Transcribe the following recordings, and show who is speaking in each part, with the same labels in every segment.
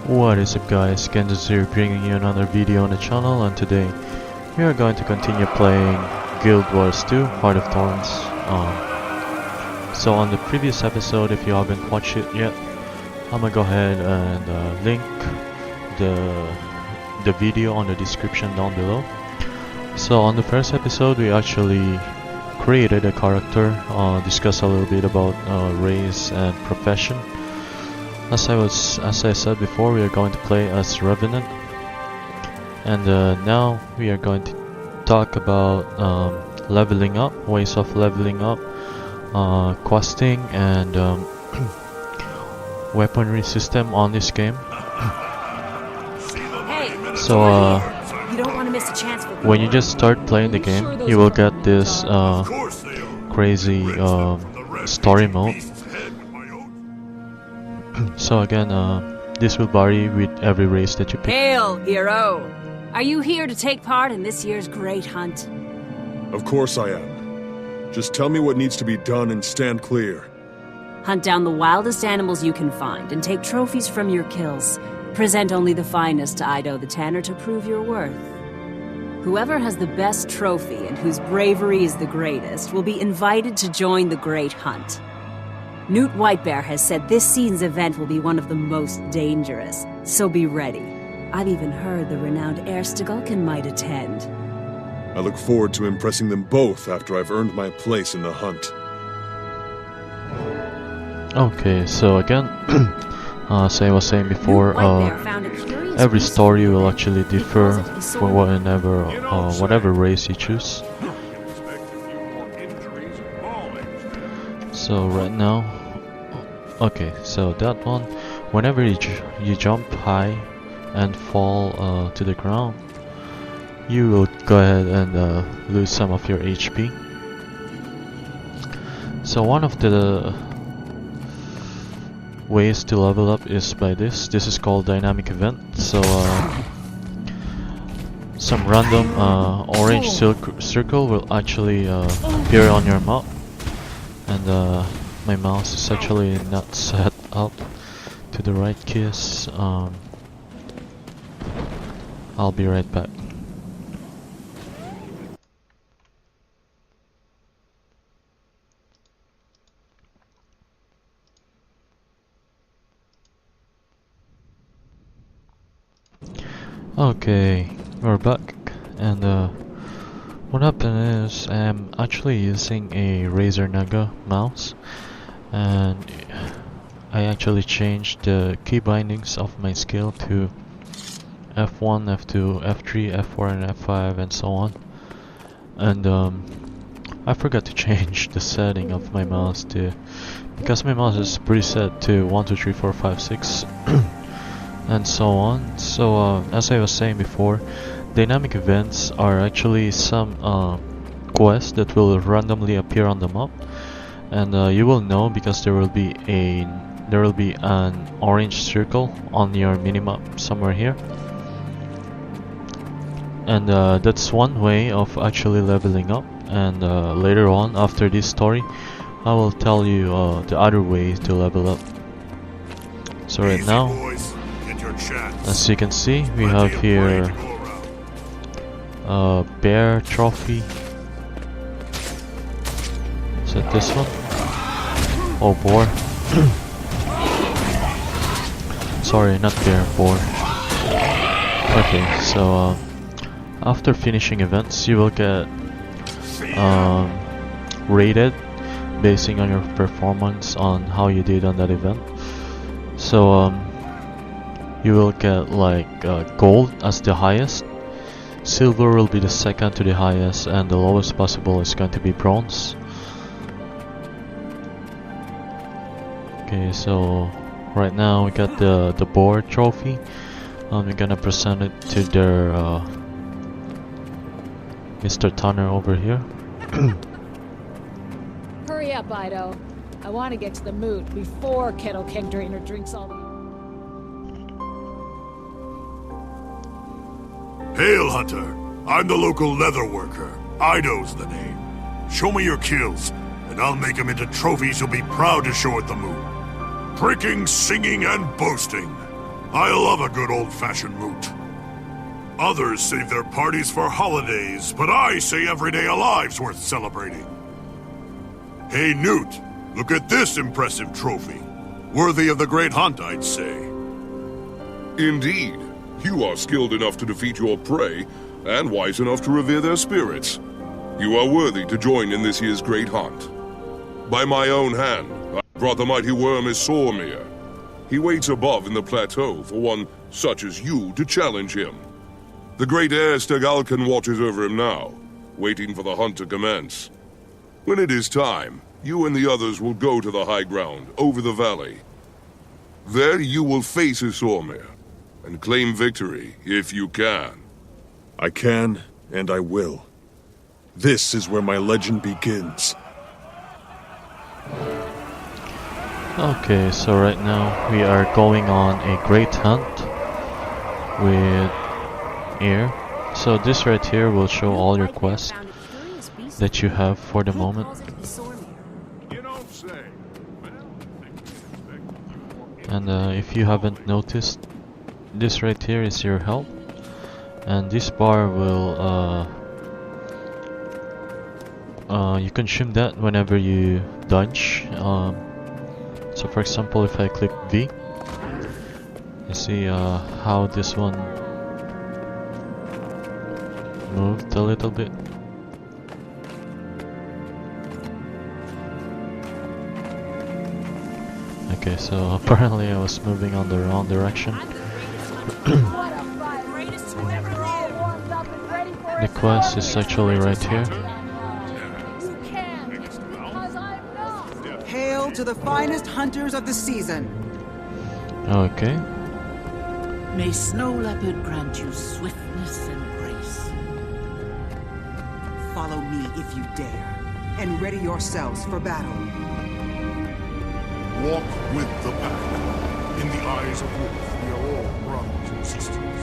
Speaker 1: What is up guys, Genzous here bringing you another video on the channel, and today we are going to continue playing Guild Wars 2 Heart of Thorns. So on the previous episode, if you haven't watched it yet, I'm gonna go ahead and link the video on the description down below. So on the first episode we actually created a character, discussed a little bit about race and profession. As I said before, we are going to play as Revenant, and now we are going to talk about leveling up, ways of leveling up, questing, and weaponry system on this game. So
Speaker 2: you don't want to miss a chance for
Speaker 1: when you just start playing the game, you will get this crazy story mode. So again, this will vary with every race that you pick.
Speaker 2: Hail, hero! Are you here to take part in this year's great hunt?
Speaker 3: Of course I am. Just tell me what needs to be done and stand clear.
Speaker 2: Hunt down the wildest animals you can find and take trophies from your kills. Present only the finest to Ido the Tanner to prove your worth. Whoever has the best trophy and whose bravery is the greatest will be invited to join the great hunt. Newt Whitebear has said this season's event will be one of the most dangerous, so be ready. I've even heard the renowned Erstigulkin might attend.
Speaker 3: I look forward to impressing them both after I've earned my place in the hunt.
Speaker 1: Okay, so again, as I was saying before, every story will actually differ for whatever race you choose. So right now, okay, so that one, whenever you jump high and fall to the ground, you will go ahead and lose some of your HP. So one of the ways to level up is by this. This is called dynamic event. So some random orange circle will actually appear on your map. And my mouse is actually not set up to the right keys. I'll be right back. Okay, we're back, and what happened is I'm actually using a Razer Naga mouse, and I actually changed the key bindings of my scale to F1, F2, F3, F4 and F5 and so on. And I forgot to change the setting of my mouse because my mouse is preset to 1, 2, 3, 4, 5, 6 and so on. So as I was saying before, dynamic events are actually some quests that will randomly appear on the map, and you will know because there will be an orange circle on your minimap somewhere here, and that's one way of actually leveling up. And later on, after this story, I will tell you the other way to level up. So right now, as you can see, we have here bear trophy. Is it this one? Oh, boar. Sorry, not bear, boar. Okay, so after finishing events, you will get rated basing on your performance on how you did on that event. So you will get like gold as the highest, silver will be the second to the highest, and the lowest possible is going to be bronze. Okay, so right now we got the boar trophy. We're gonna present it to their Mr. Tanner over here.
Speaker 4: Hurry up, Ido. I want to get to the moot before Kettle Keg Drainer drinks all the...
Speaker 5: Hail, Hunter! I'm the local leather worker. Ido's the name. Show me your kills, and I'll make them into trophies you'll be proud to show at the moon. Pricking, singing, and boasting. I love a good old-fashioned moot. Others save their parties for holidays, but I say every day alive's worth celebrating. Hey, Newt, look at this impressive trophy. Worthy of the great hunt, I'd say.
Speaker 3: Indeed. You are skilled enough to defeat your prey, and wise enough to revere their spirits. You are worthy to join in this year's great hunt. By my own hand, I brought the mighty worm Isormir. He waits above in the plateau for one such as you to challenge him. The great heir Stegalkan watches over him now, waiting for the hunt to commence. When it is time, you and the others will go to the high ground over the valley. There you will face Isormir and claim victory if you can. I can, and I will. This is where my legend begins.
Speaker 1: Okay, so right now we are going on a great hunt with air. So this right here will show all your quests that you have for the moment. And if you haven't noticed, this right here is your health, and this bar will you consume that whenever you dodge. So for example, if I click V, you see how this one moved a little bit. Okay, so apparently I was moving on the wrong direction. The quest is actually right here.
Speaker 6: Hail to the finest hunters of the season.
Speaker 1: Okay.
Speaker 7: May Snow Leopard grant you swiftness and grace.
Speaker 6: Follow me if you dare, and ready yourselves for battle.
Speaker 5: Walk with the pack. In the eyes of Wolf, we are all brothers and sisters.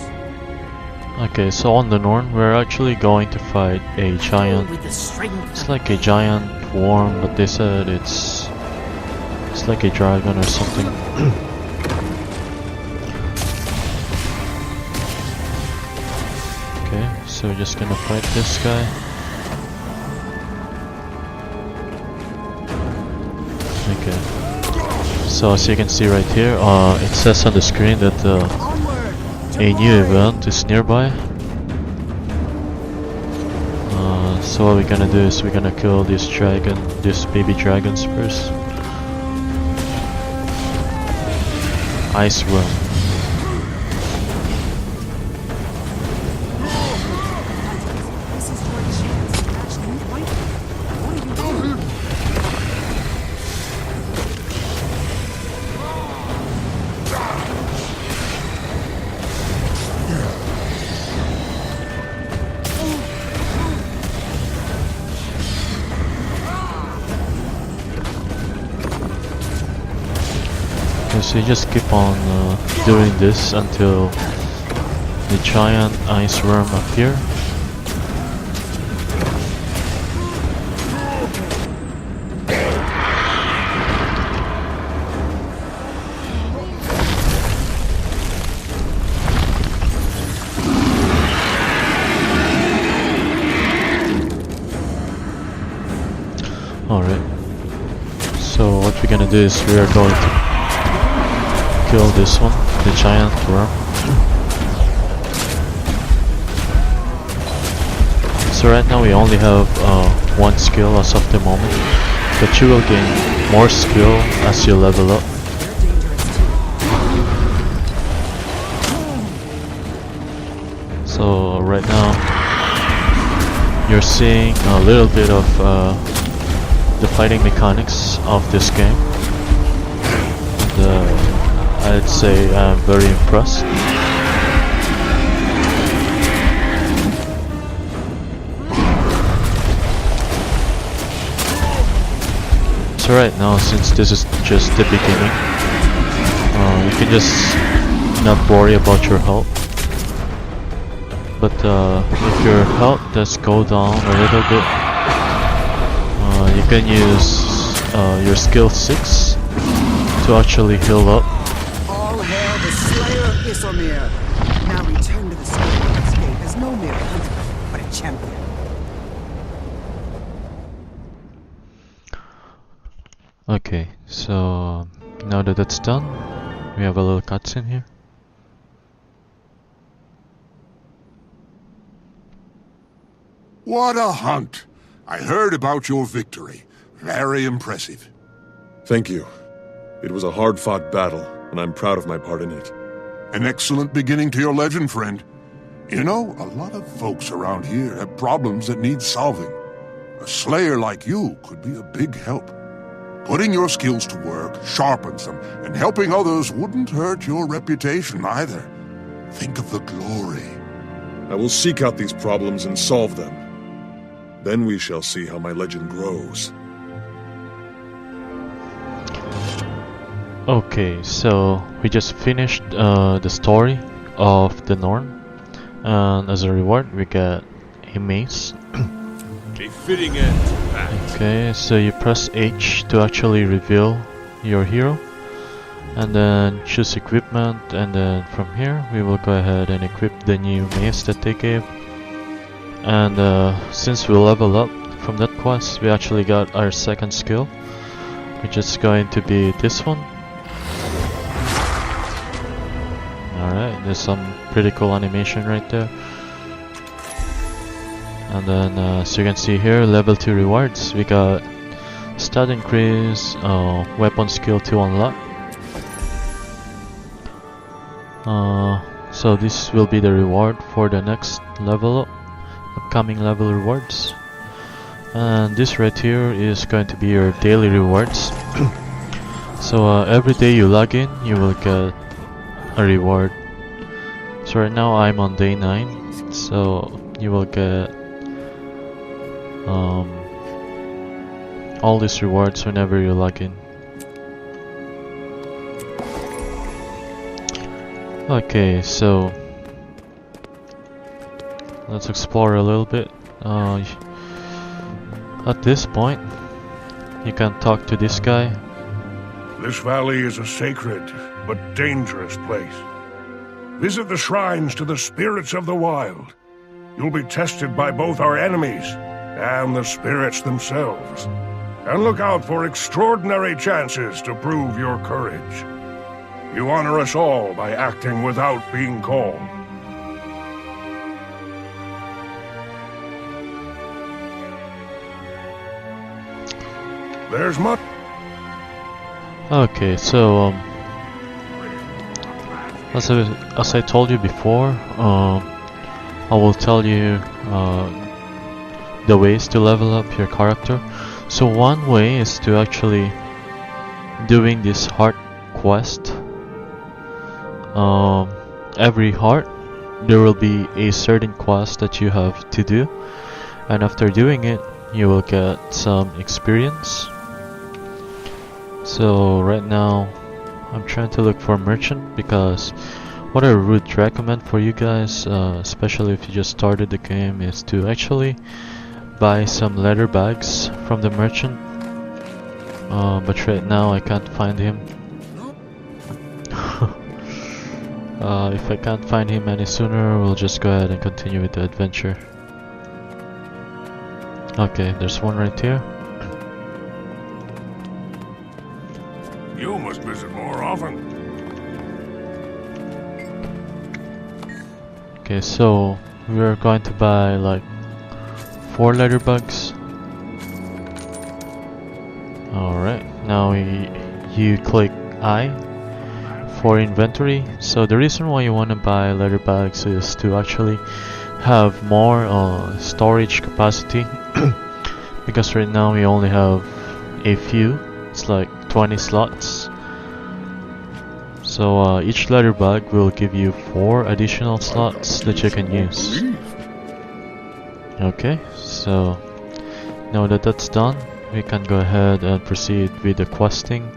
Speaker 1: Okay, so on the Norn, we're actually going to fight a giant. It's like a giant worm, but they said it's like a dragon or something. Okay, so we're just gonna fight this guy. Okay. So as you can see right here, it says on the screen that a new event is nearby. So what we're gonna do is we're gonna kill this baby dragons first. Ice worm. So you just keep on doing this until the giant ice worm appear. Alright, so what we're gonna do is we are going to kill this one, the giant worm. So right now we only have one skill as of the moment, but you will gain more skill as you level up. So right now you're seeing a little bit of the fighting mechanics of this game. And, I'd say I'm very impressed. So right now, since this is just the beginning, you can just not worry about your health. But if your health does go down a little bit, you can use your skill 6 to actually heal up.
Speaker 6: All hail the Slayer of Sormir. Now return to the Scorpion's gate as no mere hunter, but a champion.
Speaker 1: Okay, so now that that's done, we have a little cutscene here.
Speaker 5: What a hunt! I heard about your victory. Very impressive.
Speaker 8: Thank you. It was a hard-fought battle, and I'm proud of my part in it.
Speaker 5: An excellent beginning to your legend, friend. You know, a lot of folks around here have problems that need solving. A slayer like you could be a big help. Putting your skills to work sharpens them, and helping others wouldn't hurt your reputation either. Think of the glory.
Speaker 8: I will seek out these problems and solve them. Then we shall see how my legend grows.
Speaker 1: Okay, so we just finished the story of the Norn, and as a reward we get a mace.
Speaker 3: A fitting end to that.
Speaker 1: Okay, so you press H to actually reveal your hero, and then choose equipment, and then from here we will go ahead and equip the new mace that they gave. And since we level up from that quest, we actually got our second skill, which is going to be this one. Alright, there's some pretty cool animation right there. And then as you can see here, level 2 rewards. We got stat increase, weapon skill to unlock. So this will be the reward for the next level up, upcoming level rewards. And this right here is going to be your daily rewards. So every day you log in, you will get a reward. So right now I'm on day 9, so you will get all these rewards whenever you log in. Okay, so let's explore a little bit. At this point, you can talk to this guy.
Speaker 5: This valley is a sacred but dangerous place. Visit the shrines to the spirits of the wild. You'll be tested by both our enemies and the spirits themselves. And look out for extraordinary chances to prove your courage. You honor us all by acting without being called. There's much.
Speaker 1: Okay, so as I told you before, I will tell you the ways to level up your character. So one way is to actually doing this heart quest. Every heart there will be a certain quest that you have to do, and after doing it you will get some experience. So right now I'm trying to look for a merchant, because what I would recommend for you guys, especially if you just started the game, is to actually buy some leather bags from the merchant. But right now I can't find him. If I can't find him any sooner, we'll just go ahead and continue with the adventure. Okay, there's one right here.
Speaker 5: You must visit more often.
Speaker 1: Okay, so we're going to buy like 4 leather bugs. Alright, now you click I for inventory. So the reason why you want to buy leather bags is to actually have more storage capacity. Because right now we only have a few, it's like 20 slots. So each leather bag will give you 4 additional slots that you can use. Okay, so now that that's done, we can go ahead and proceed with the questing.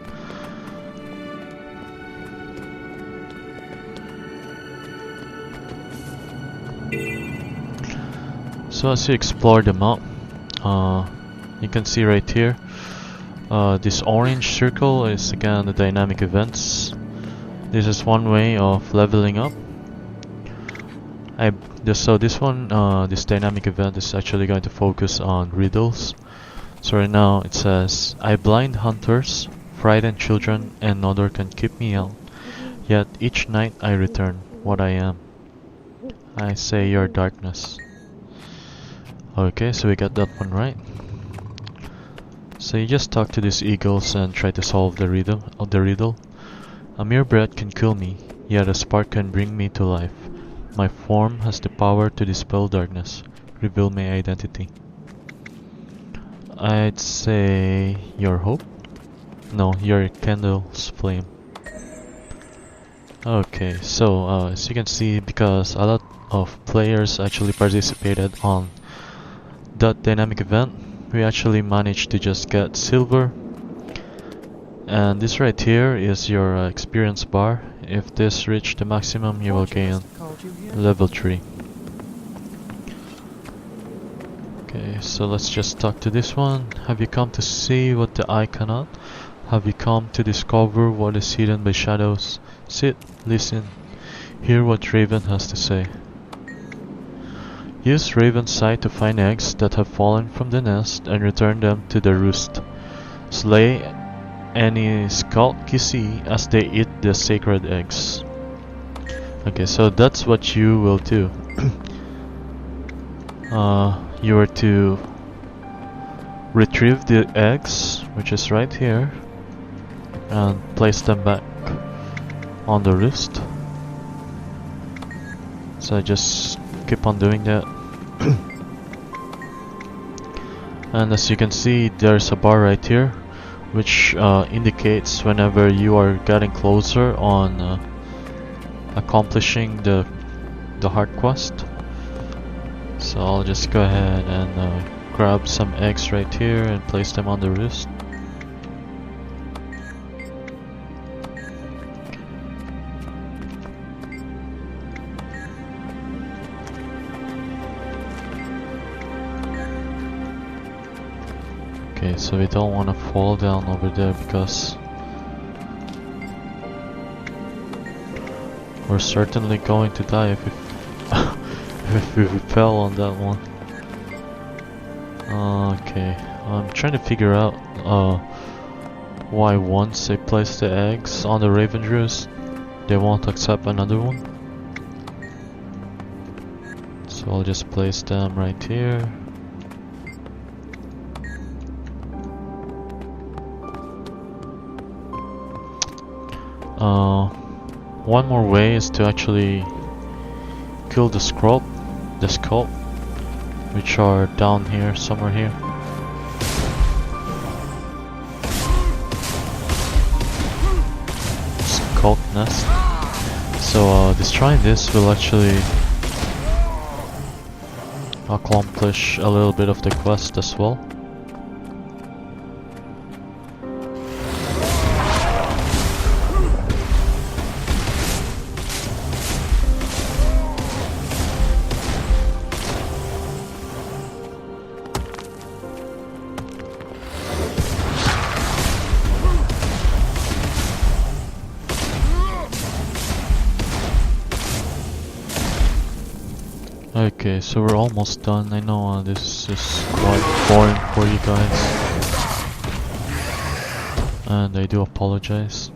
Speaker 1: So as you explore the map, you can see right here, this orange circle is again the dynamic events. This is one way of leveling up. So this one, this dynamic event is actually going to focus on riddles. So right now it says, I blind hunters, frighten children, and nor can keep me out. Yet each night I return what I am. I say your darkness. Okay, so we got that one right. So you just talk to these eagles and try to solve the riddle. A mere breath can kill me, yet a spark can bring me to life. My form has the power to dispel darkness, reveal my identity. I'd say your hope? No, your candle's flame. Okay, so as you can see, because a lot of players actually participated on that dynamic event, we actually managed to just get silver. And this right here is your experience bar. If this reached the maximum, you will gain level 3. Okay, so let's just talk to this one. Have you come to see what the eye cannot? Have you come to discover what is hidden by shadows? Sit, listen, hear what Raven has to say. Use Raven's sight to find eggs that have fallen from the nest and return them to the roost. Slay any skulk you see as they eat the sacred eggs. Okay, so that's what you will do. You are to retrieve the eggs, which is right here, and place them back on the roost. So I just keep on doing that. And as you can see, there's a bar right here which indicates whenever you are getting closer on accomplishing the hard quest. So I'll just go ahead and grab some eggs right here and place them on the roost. Okay, so we don't want to fall down over there because we're certainly going to die if we if we fell on that one. Okay, I'm trying to figure out why once they place the eggs on the raven roost, they won't accept another one. So I'll just place them right here. One more way is to actually kill the skull, which are down here, somewhere here. Skulk nest. So destroying this will actually accomplish a little bit of the quest as well. Okay, so we're almost done. I know this is quite boring for you guys, and I do apologize.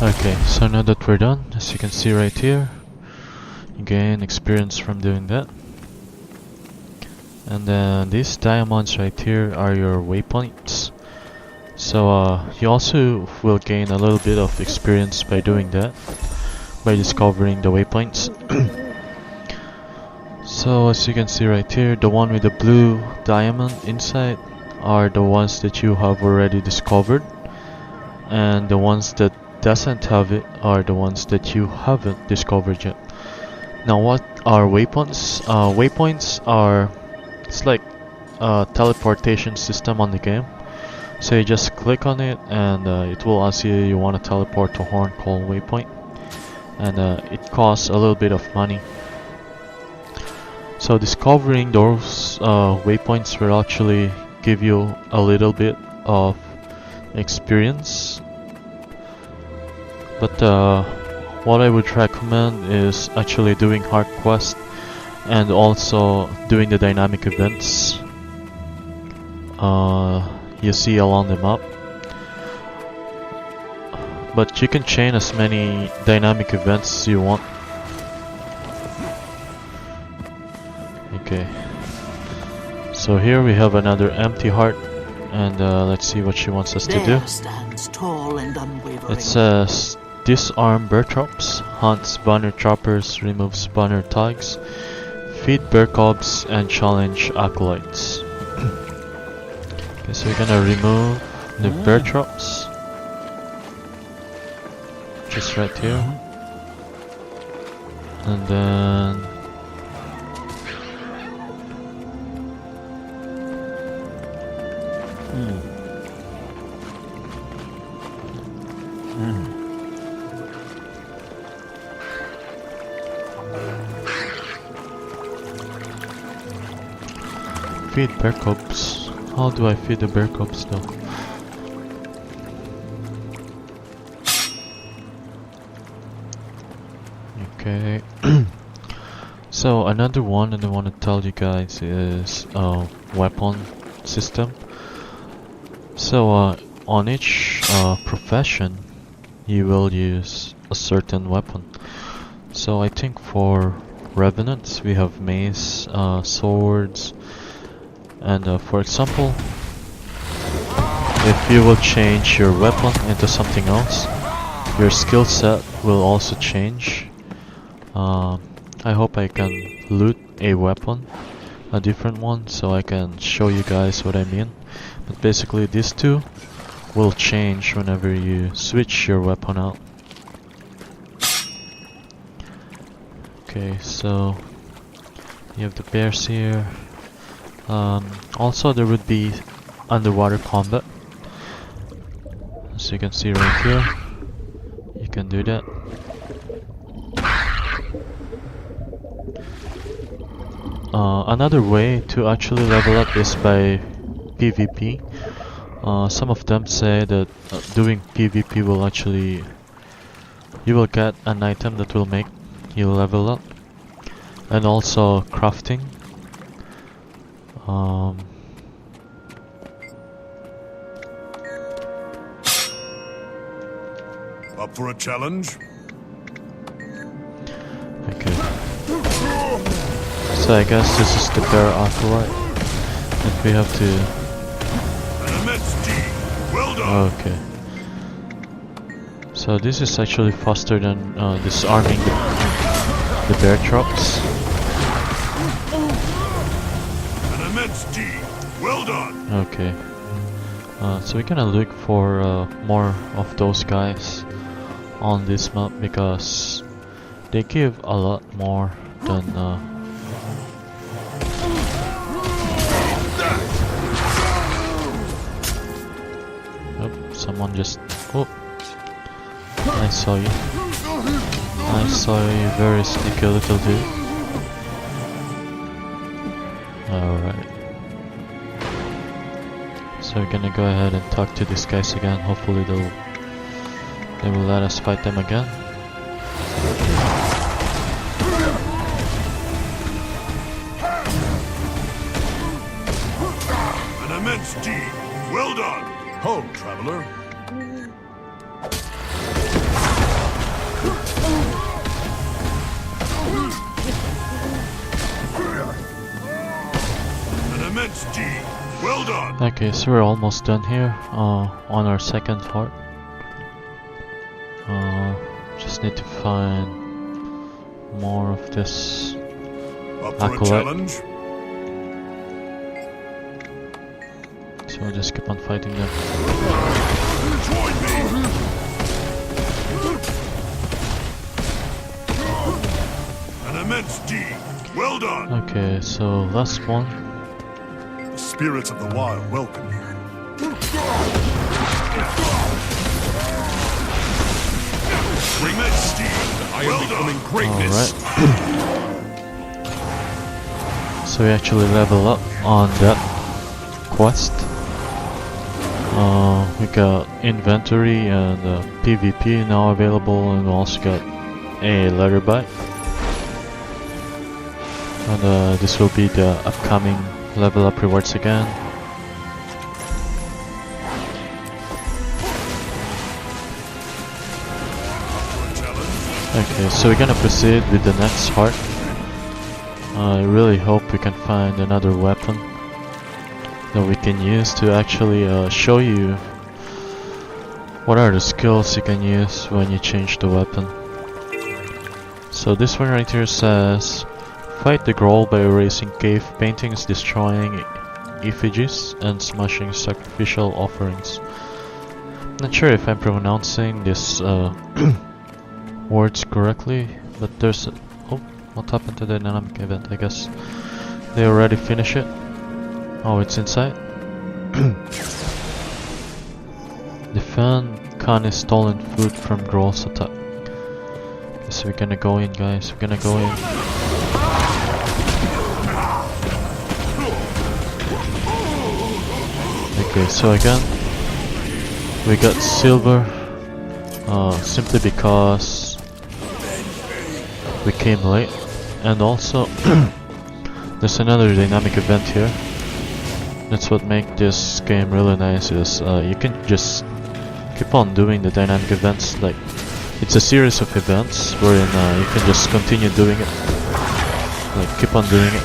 Speaker 1: Okay, so now that we're done, as you can see right here, you gain experience from doing that. And then these diamonds right here are your waypoints. So you also will gain a little bit of experience by doing that, by discovering the waypoints. So as you can see right here, the one with the blue diamond inside are the ones that you have already discovered, and the ones that doesn't have it are the ones that you haven't discovered yet. Now what are waypoints? Waypoints are, it's like a teleportation system on the game. So you just click on it and it will ask you want to teleport to a horn called waypoint, and it costs a little bit of money. So discovering those waypoints will actually give you a little bit of experience, but what I would recommend is actually doing hard quest and also doing the dynamic events you see along the map. But you can chain as many dynamic events as you want. Okay, so here we have another empty heart, and let's see what she wants us to do.
Speaker 7: There stands tall and unwavering.
Speaker 1: It says disarm bear traps, hunts banner choppers, removes banner tags, feed bear cubs, and challenge acolytes. Okay, so we're gonna remove the bear traps, just right here, and then feed bear cubs. How do I feed the bear cubs though? Okay. So another one that I want to tell you guys is weapon system. So on each profession you will use a certain weapon. So I think for revenants we have mace, swords, and for example, if you will change your weapon into something else, your skill set will also change. I hope I can loot a weapon, a different one, so I can show you guys what I mean. But basically these two will change whenever you switch your weapon out. Okay, so you have the bears here. Also there would be underwater combat, as you can see right here. You can do that. Another way to actually level up is by PvP. Some of them say that doing PvP will actually, you will get an item that will make you level up, and also crafting.
Speaker 5: Up for a challenge?
Speaker 1: Okay. So I guess this is the bear acolyte that we have to.
Speaker 5: An immense deed. Well done.
Speaker 1: Okay. So this is actually faster than disarming the bear traps.
Speaker 5: An immense deed. Well done.
Speaker 1: Okay. So we're gonna look for more of those guys on this map because they give a lot more than oh, someone just, oh, I saw you. I saw you, very sneaky little dude. Alright. So we're gonna go ahead and talk to these guys again. Hopefully they will let us fight them again.
Speaker 5: An immense deed. Well done. Ho, traveler. An immense deed. Well done.
Speaker 1: Okay, so we're almost done here on our second heart. Just need to find more of this
Speaker 5: Up for a
Speaker 1: acolyte.
Speaker 5: challenge?
Speaker 1: So I'll just keep on fighting them.
Speaker 5: Join me. An immense deed. Well done.
Speaker 1: Okay, so last one.
Speaker 5: The spirits of the wild welcome you. Immense deed.
Speaker 3: I am becoming greatness.
Speaker 1: Alright. So we actually level up on that quest. We got inventory and PvP now available, and we also got a leather bite. And this will be the upcoming level up rewards again. Okay, so we're gonna proceed with the next heart. I really hope we can find another weapon that we can use to actually show you what are the skills you can use when you change the weapon. So this one right here says, fight the Growl by erasing cave paintings, destroying effigies, and smashing sacrificial offerings. Not sure if I'm pronouncing this words correctly, but there's a, oh, what happened to the dynamic event? I guess they already finished it. Oh, it's inside. Defend Kani's stolen food from Growl's attack. So we're gonna go in, guys. We're gonna go in. Okay, so again, we got silver simply because we came late, and also there's another dynamic event here. That's what makes this game really nice, is you can just keep on doing the dynamic events. Like, it's a series of events wherein you can just continue doing it, like keep on doing it.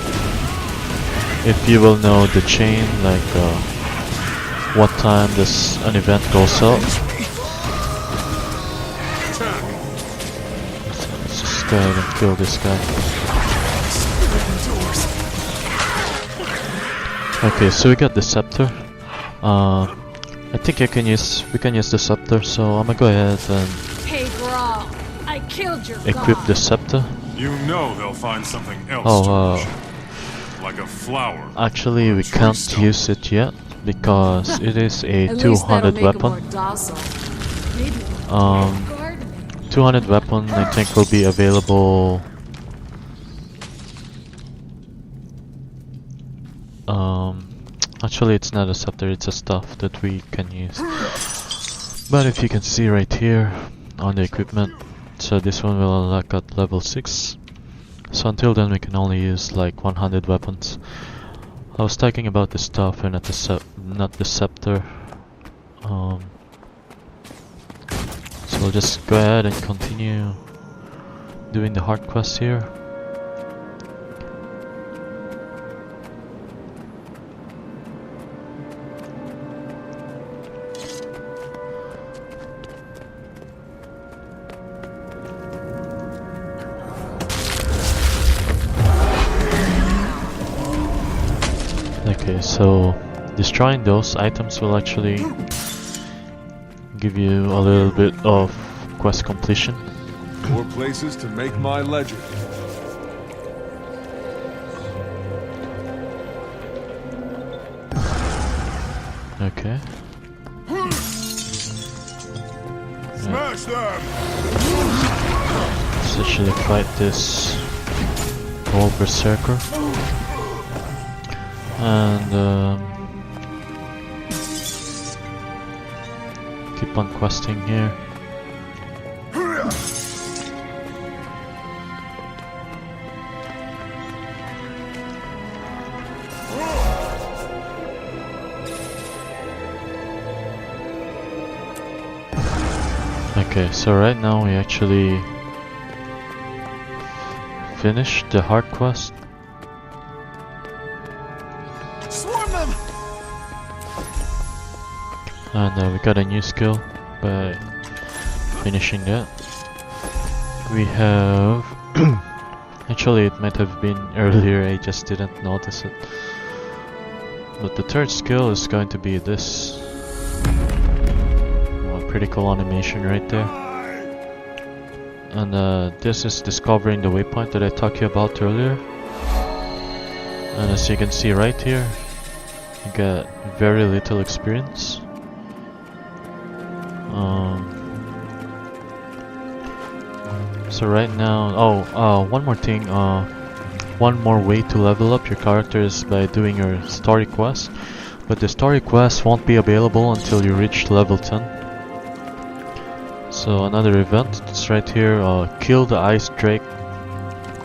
Speaker 1: If you will know the chain, like what time this an event goes out. Let's just go ahead and kill this guy. Okay, so we got the scepter. I think we can use the scepter, so I'm gonna go ahead and
Speaker 4: I killed your
Speaker 1: equip the scepter.
Speaker 5: You know they'll find something else to like a flower.
Speaker 1: Actually, we can't use it yet because it is a 200 weapon. 200 weapon I think will be available. Actually, it's not a scepter, it's a stuff that we can use. But if you can see right here on the equipment, so this one will unlock at level 6. So until then we can only use like 100 weapons. I was talking about the stuff and not the scepter. So we'll just go ahead and continue doing the hard quest here. Okay, so destroying those items will actually give you a little bit of quest completion.
Speaker 9: More places to make my legend.
Speaker 1: Okay.
Speaker 5: Smash them!
Speaker 1: Let's actually fight this old berserker. And keep on questing here. Okay, so right now we actually finished the hard quest. And we got a new skill by finishing that. We have actually it might have been earlier, I just didn't notice it. But the third skill is going to be this. Pretty cool animation right there. And this is discovering the waypoint that I talked to you about earlier. And as you can see right here, you get very little experience. So right now, one more thing, one more way to level up your character is by doing your story quest, but the story quest won't be available until you reach level 10. So another event, it's right here, kill the Ice Drake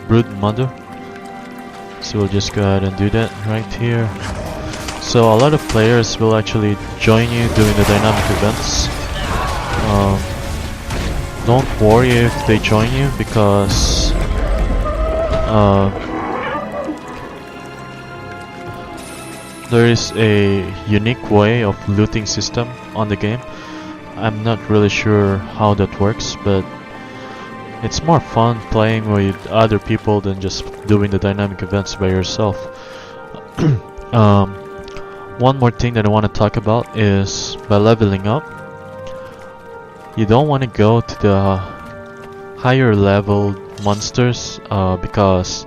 Speaker 1: Brood Mother. So we'll just go ahead and do that right here. So a lot of players will actually join you doing the dynamic events. Don't worry if they join you, because there is a unique way of looting system on the game. I'm not really sure how that works, but it's more fun playing with other people than just doing the dynamic events by yourself. One more thing that I want to talk about is by leveling up, you don't want to go to the higher level monsters, because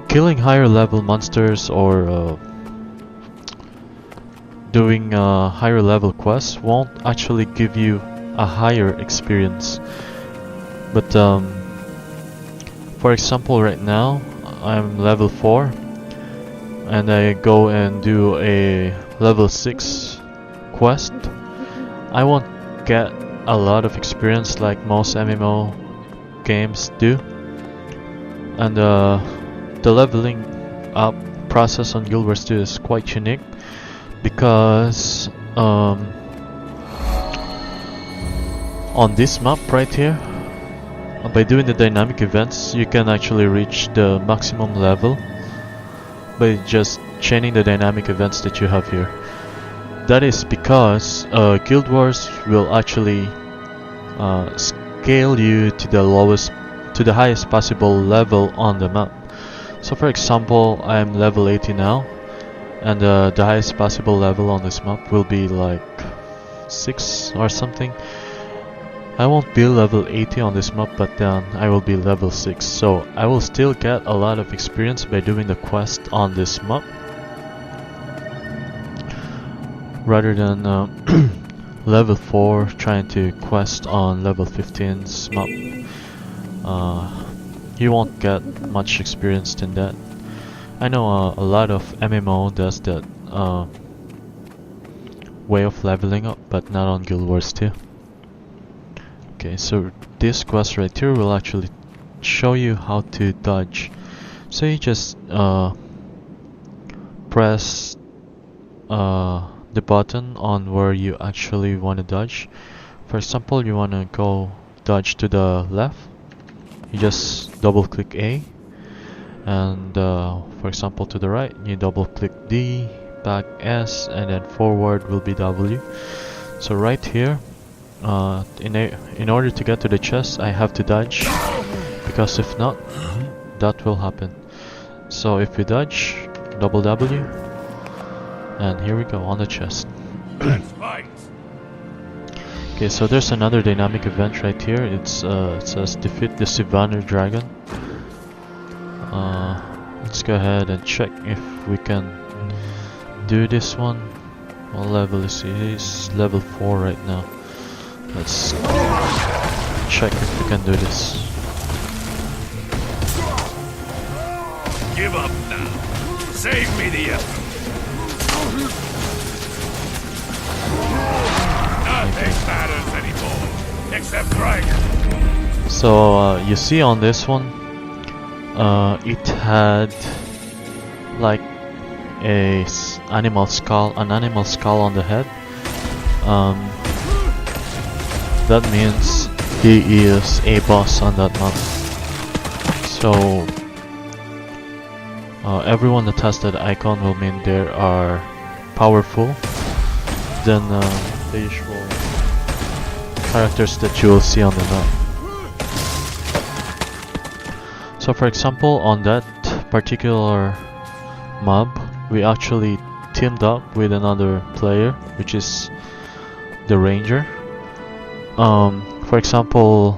Speaker 1: killing higher level monsters or doing higher level quests won't actually give you a higher experience. But for example, right now I'm level 4 and I go and do a level 6 quest. I won't get a lot of experience like most MMO games do, and the leveling up process on Guild Wars 2 is quite unique, because on this map right here, by doing the dynamic events, you can actually reach the maximum level by just chaining the dynamic events that you have here. That is because Guild Wars will actually scale you to the highest possible level on the map. So for example, I am level 80 now, and the highest possible level on this map will be like 6 or something. I won't be level 80 on this map, but then I will be level 6, so I will still get a lot of experience by doing the quest on this map, rather than level 4 trying to quest on level 15's map. You won't get much experience in that. I know a lot of MMO does that way of leveling up, but not on Guild Wars 2. Okay, so this quest right here will actually show you how to dodge. So you just press the button on where you actually want to dodge. For example, you want to go dodge to the left, you just double click A, and for example to the right, you double click D, back S, and then forward will be W. So right here, in order to get to the chest, I have to dodge, because if not, that will happen. So if we dodge, double W, and here we go on the chest. Okay, so there's another dynamic event right here. It says defeat the Sylvaner dragon. Let's go ahead and check if we can do this one. What level is he? He's level 4 right now. Let's check if we can do this.
Speaker 5: Give up now. Save me the effort. Nothing matters anymore, except dragon.
Speaker 1: So you see on this one, it had like an animal skull on the head. That means he is a boss on that map. So everyone that has that icon will mean they are powerful than the usual characters that you will see on the map. So for example, on that particular mob, we actually teamed up with another player, which is the ranger. For example,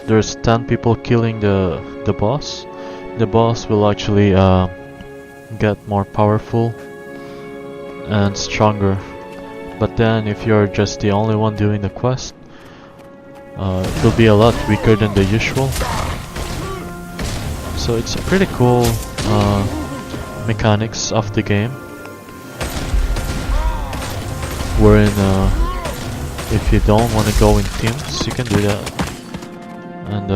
Speaker 1: there's 10 people killing the boss. The boss will actually get more powerful and stronger. But then if you're just the only one doing the quest, it will be a lot weaker than the usual. So So it's a pretty cool mechanics of the game, wherein if you don't want to go in teams, you can do that, and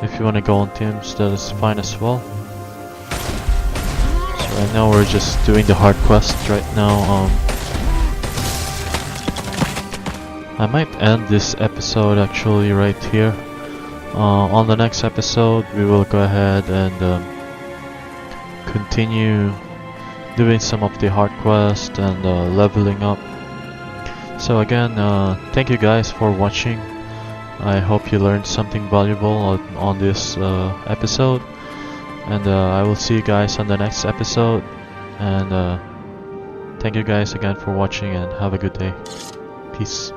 Speaker 1: if you want to go in teams, that is fine as well. So right now we're just doing the hard quest right now. I might end this episode actually right here. On the next episode we will go ahead and continue doing some of the hard quest and leveling up. So again, thank you guys for watching. I hope you learned something valuable on this episode, and I will see you guys on the next episode, and thank you guys again for watching, and have a good day. Peace.